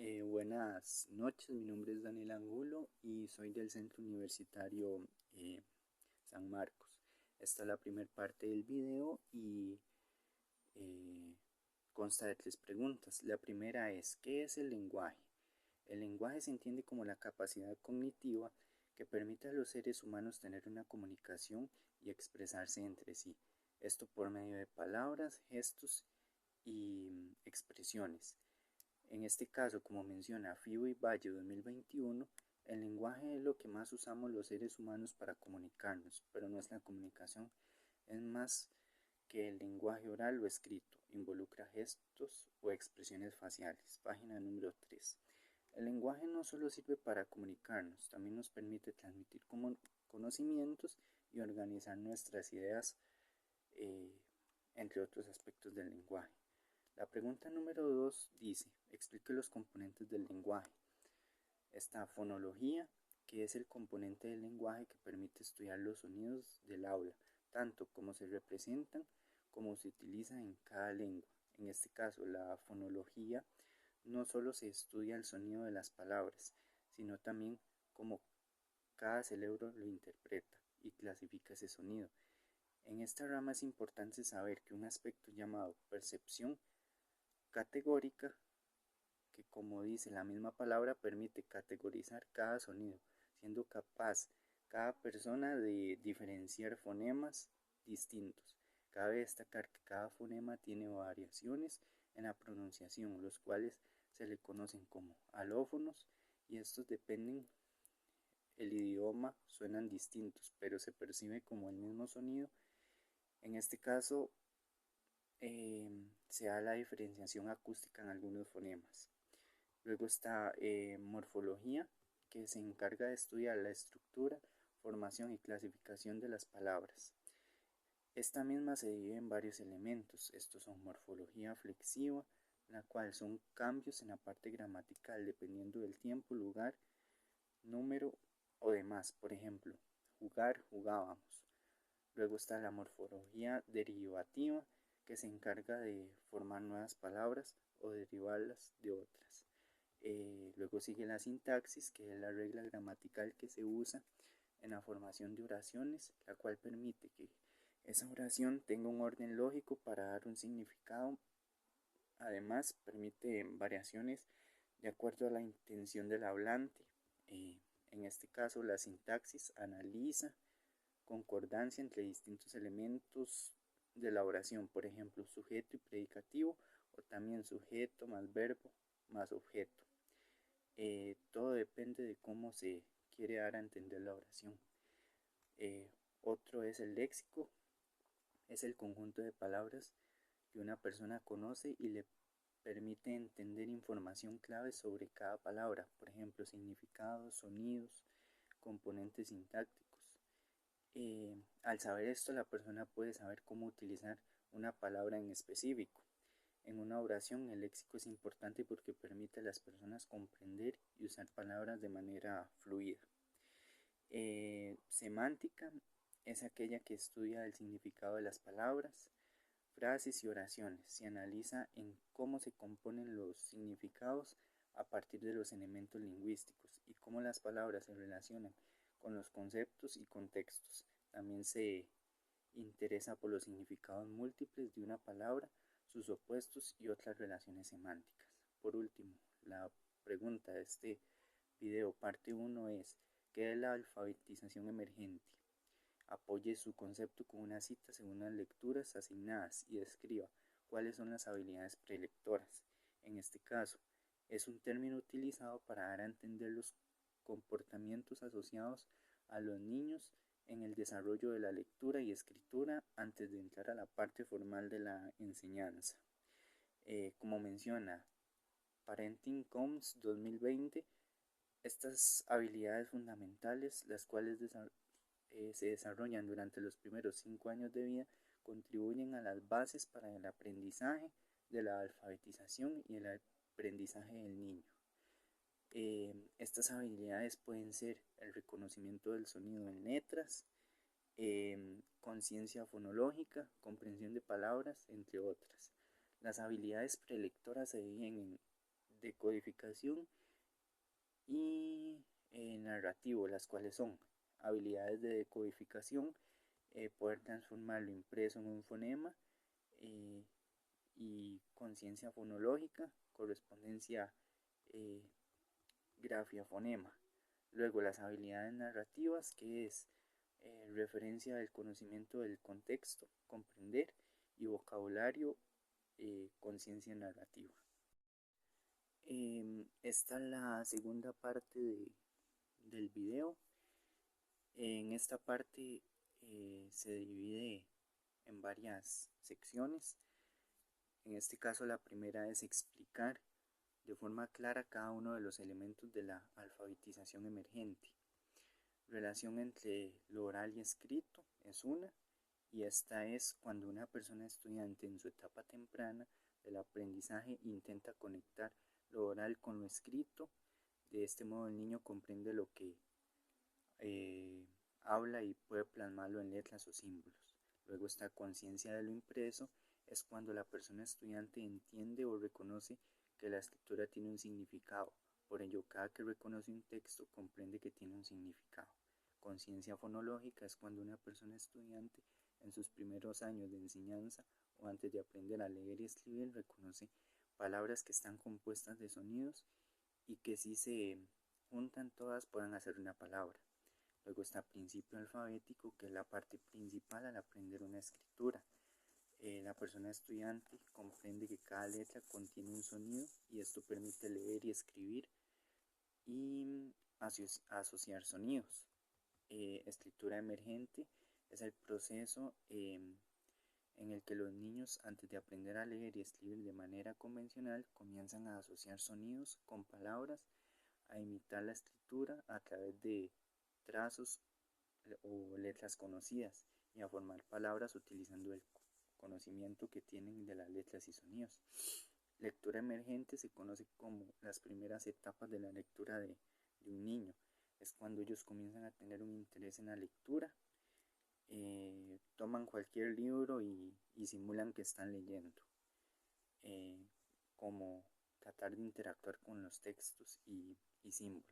Buenas noches, mi nombre es Daniel Angulo y soy del Centro Universitario San Marcos. Esta es la primera parte del video y eh, consta de 3 preguntas. La primera es, ¿qué es el lenguaje? El lenguaje se entiende como la capacidad cognitiva que permite a los seres humanos tener una comunicación y expresarse entre sí. Esto por medio de palabras, gestos y expresiones. En este caso, como menciona FIBO y Valle 2021, el lenguaje es lo que más usamos los seres humanos para comunicarnos, pero no es la comunicación, es más que el lenguaje oral o escrito, involucra gestos o expresiones faciales. Página número 3. El lenguaje no solo sirve para comunicarnos, también nos permite transmitir conocimientos y organizar nuestras ideas, eh, entre otros aspectos del lenguaje. La pregunta número 2 dice, explique los componentes del lenguaje. Está fonología, que es el componente del lenguaje que permite estudiar los sonidos del habla, tanto como se representan como se utilizan en cada lengua. En este caso, la fonología no solo se estudia el sonido de las palabras, sino también cómo cada cerebro lo interpreta y clasifica ese sonido. En esta rama es importante saber que un aspecto llamado percepción categórica, que como dice la misma palabra, permite categorizar cada sonido, siendo capaz cada persona de diferenciar fonemas distintos. Cabe destacar que cada fonema tiene variaciones en la pronunciación, los cuales se le conocen como alófonos, y estos dependen el idioma, suenan distintos, pero se percibe como el mismo sonido. En este caso, se da la diferenciación acústica en algunos fonemas. Luego está morfología, que se encarga de estudiar la estructura, formación y clasificación de las palabras. Esta misma se divide en varios elementos. Estos son morfología flexiva, la cual son cambios en la parte gramatical dependiendo del tiempo, lugar, número o demás. Por ejemplo, jugar, jugábamos. Luego está la morfología derivativa, que se encarga de formar nuevas palabras o derivarlas de otras. Luego sigue la sintaxis, que es la regla gramatical que se usa en la formación de oraciones, la cual permite que esa oración tenga un orden lógico para dar un significado. Además, permite variaciones de acuerdo a la intención del hablante. En este caso, la sintaxis analiza concordancia entre distintos elementos de la oración, por ejemplo, sujeto y predicativo, o también sujeto más verbo más objeto. Todo depende de cómo se quiere dar a entender la oración. Otro es el léxico, es el conjunto de palabras que una persona conoce y le permite entender información clave sobre cada palabra, por ejemplo, significados, sonidos, componentes sintácticos. Al saber esto, la persona puede saber cómo utilizar una palabra en específico. En una oración, el léxico es importante porque permite a las personas comprender y usar palabras de manera fluida. Semántica es aquella que estudia el significado de las palabras, frases y oraciones. Se analiza en cómo se componen los significados a partir de los elementos lingüísticos y cómo las palabras se relacionan con los conceptos y contextos. También se interesa por los significados múltiples de una palabra, sus opuestos y otras relaciones semánticas. Por último, la pregunta de este video parte 1 es, ¿qué es la alfabetización emergente? Apoye su concepto con una cita según las lecturas asignadas y describa cuáles son las habilidades prelectoras. En este caso, es un término utilizado para dar a entender los comportamientos asociados a los niños en el desarrollo de la lectura y escritura antes de entrar a la parte formal de la enseñanza. Como menciona Parenting Commons 2020, estas habilidades fundamentales, las cuales se desarrollan durante los primeros 5 años de vida, contribuyen a las bases para el aprendizaje, de la alfabetización y el aprendizaje del niño. Estas habilidades pueden ser el reconocimiento del sonido en letras, conciencia fonológica, comprensión de palabras, entre otras. Las habilidades prelectoras se dividen en decodificación y narrativo, las cuales son habilidades de decodificación, poder transformar lo impreso en un fonema, y conciencia fonológica, correspondencia grafía-fonema. Luego las habilidades narrativas, que es referencia del conocimiento del contexto, comprender, y vocabulario, conciencia narrativa. Esta es la segunda parte del video. En esta parte se divide en varias secciones. En este caso, la primera es explicar de forma clara cada uno de los elementos de la alfabetización emergente. Relación entre lo oral y escrito es una, y esta es cuando una persona estudiante en su etapa temprana del aprendizaje intenta conectar lo oral con lo escrito. De este modo el niño comprende lo que habla y puede plasmarlo en letras o símbolos. Luego está conciencia de lo impreso, es cuando la persona estudiante entiende o reconoce que la escritura tiene un significado. Por ello, cada que reconoce un texto comprende que tiene un significado. Conciencia fonológica es cuando una persona estudiante en sus primeros años de enseñanza o antes de aprender a leer y escribir reconoce palabras que están compuestas de sonidos y que si se juntan todas puedan hacer una palabra. Luego está principio alfabético, que es la parte principal al aprender una escritura. La persona estudiante comprende que cada letra contiene un sonido y esto permite leer y escribir y asociar sonidos. Escritura emergente es el proceso en el que los niños, antes de aprender a leer y escribir de manera convencional, comienzan a asociar sonidos con palabras, a imitar la escritura a través de trazos o letras conocidas y a formar palabras utilizando el conocimiento que tienen de las letras y sonidos. Lectura emergente se conoce como las primeras etapas de la lectura de un niño. Es cuando ellos comienzan a tener un interés en la lectura, toman cualquier libro y simulan que están leyendo, como tratar de interactuar con los textos y símbolos.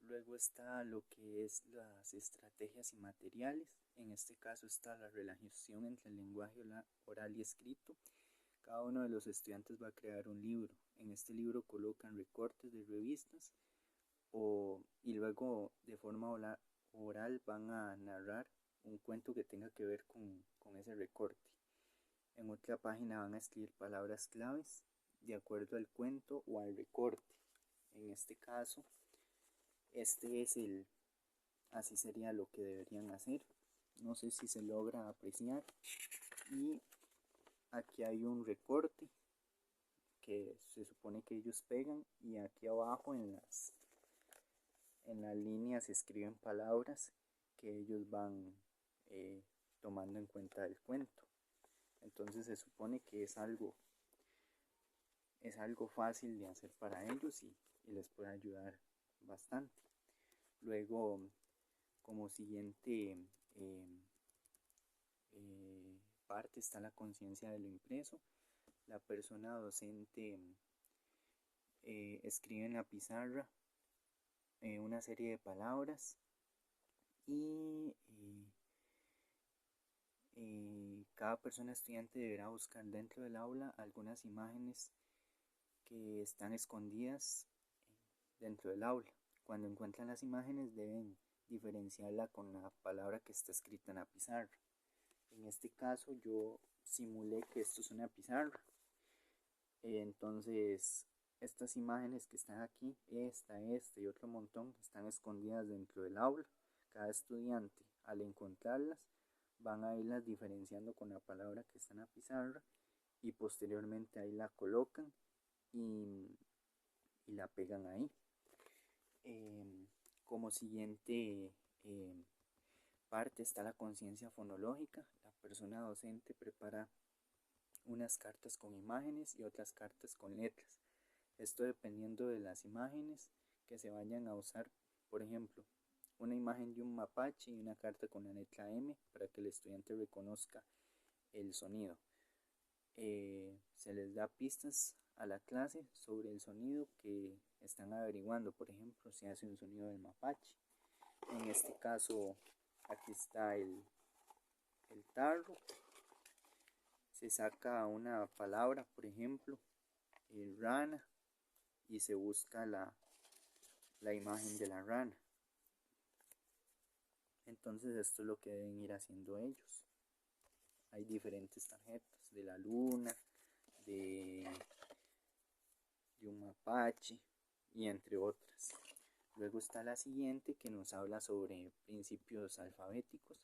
Luego está lo que es las estrategias y materiales. En este caso está la relación entre el lenguaje oral y escrito. Cada uno de los estudiantes va a crear un libro. En este libro colocan recortes de revistas y luego de forma oral van a narrar un cuento que tenga que ver con ese recorte. En otra página van a escribir palabras claves de acuerdo al cuento o al recorte. En este caso, así sería lo que deberían hacer. No sé si se logra apreciar. Y aquí hay un recorte que se supone que ellos pegan, y aquí abajo en las líneas se escriben palabras que ellos van tomando en cuenta del cuento. Entonces se supone que es algo fácil de hacer para ellos y les puede ayudar bastante. Luego, como siguiente parte está la conciencia de lo impreso. La persona docente escribe en la pizarra una serie de palabras y cada persona estudiante deberá buscar dentro del aula algunas imágenes que están escondidas dentro del aula. Cuando encuentran las imágenes deben diferenciarla con la palabra que está escrita en la pizarra. En este caso yo simulé que esto es una pizarra. Entonces estas imágenes que están aquí, esta y otro montón, están escondidas dentro del aula. Cada estudiante al encontrarlas van a irlas diferenciando con la palabra que está en la pizarra y posteriormente ahí la colocan y la pegan ahí. Como siguiente parte está la conciencia fonológica. La persona docente prepara unas cartas con imágenes y otras cartas con letras. Esto dependiendo de las imágenes que se vayan a usar. Por ejemplo, una imagen de un mapache y una carta con la letra M para que el estudiante reconozca el sonido. Se les da pistas a la clase sobre el sonido que están averiguando. Por ejemplo, si hace un sonido del mapache. En este caso, aquí está el tarro. Se saca una palabra, por ejemplo, rana, y se busca la imagen de la rana. Entonces esto es lo que deben ir haciendo ellos. Hay diferentes tarjetas de la luna, de un mapache y entre otras. Luego está la siguiente que nos habla sobre principios alfabéticos.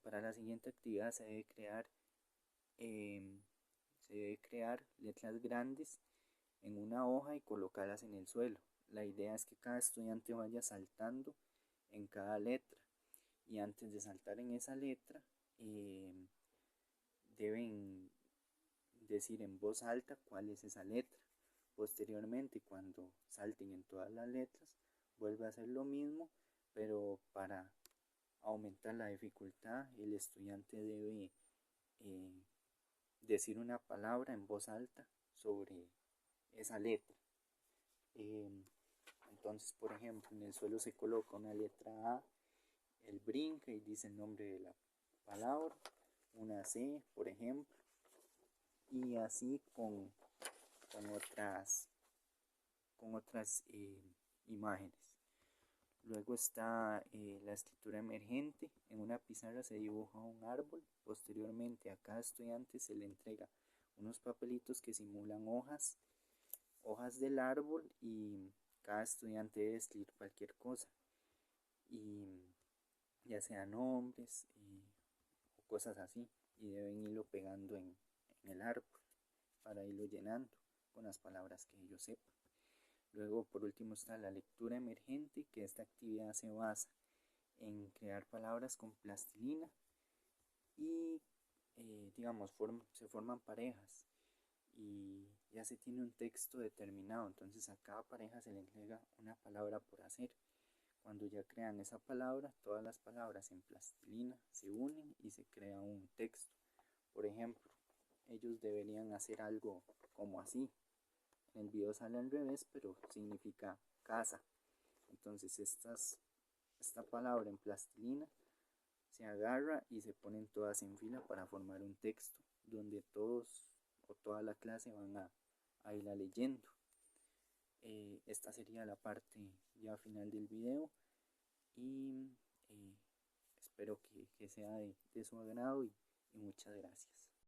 Para la siguiente actividad se debe crear letras grandes en una hoja y colocarlas en el suelo. La idea es que cada estudiante vaya saltando en cada letra, y antes de saltar en esa letra deben decir en voz alta cuál es esa letra. Posteriormente, cuando salten en todas las letras, vuelve a hacer lo mismo, pero para aumentar la dificultad, el estudiante debe decir una palabra en voz alta sobre esa letra. Entonces, por ejemplo, en el suelo se coloca una letra A, él brinca y dice el nombre de la palabra, una C, por ejemplo, y así con otras imágenes. Luego está la escritura emergente. En una pizarra se dibuja un árbol. Posteriormente a cada estudiante se le entrega unos papelitos que simulan hojas del árbol, y cada estudiante debe escribir cualquier cosa, y ya sea nombres o cosas así, y deben irlo pegando en el árbol para irlo llenando con las palabras que ellos sepan. Luego, por último, está la lectura emergente, que esta actividad se basa en crear palabras con plastilina y se forman parejas y ya se tiene un texto determinado. Entonces a cada pareja se le entrega una palabra por hacer. Cuando ya crean esa palabra, todas las palabras en plastilina se unen y se crea un texto. Por ejemplo, ellos deberían hacer algo como así. En el video sale al revés, pero significa casa. Entonces esta palabra en plastilina se agarra y se ponen todas en fila para formar un texto donde todos o toda la clase van a ir leyendo. Esta sería la parte ya final del video, y espero que sea de su agrado, y muchas gracias.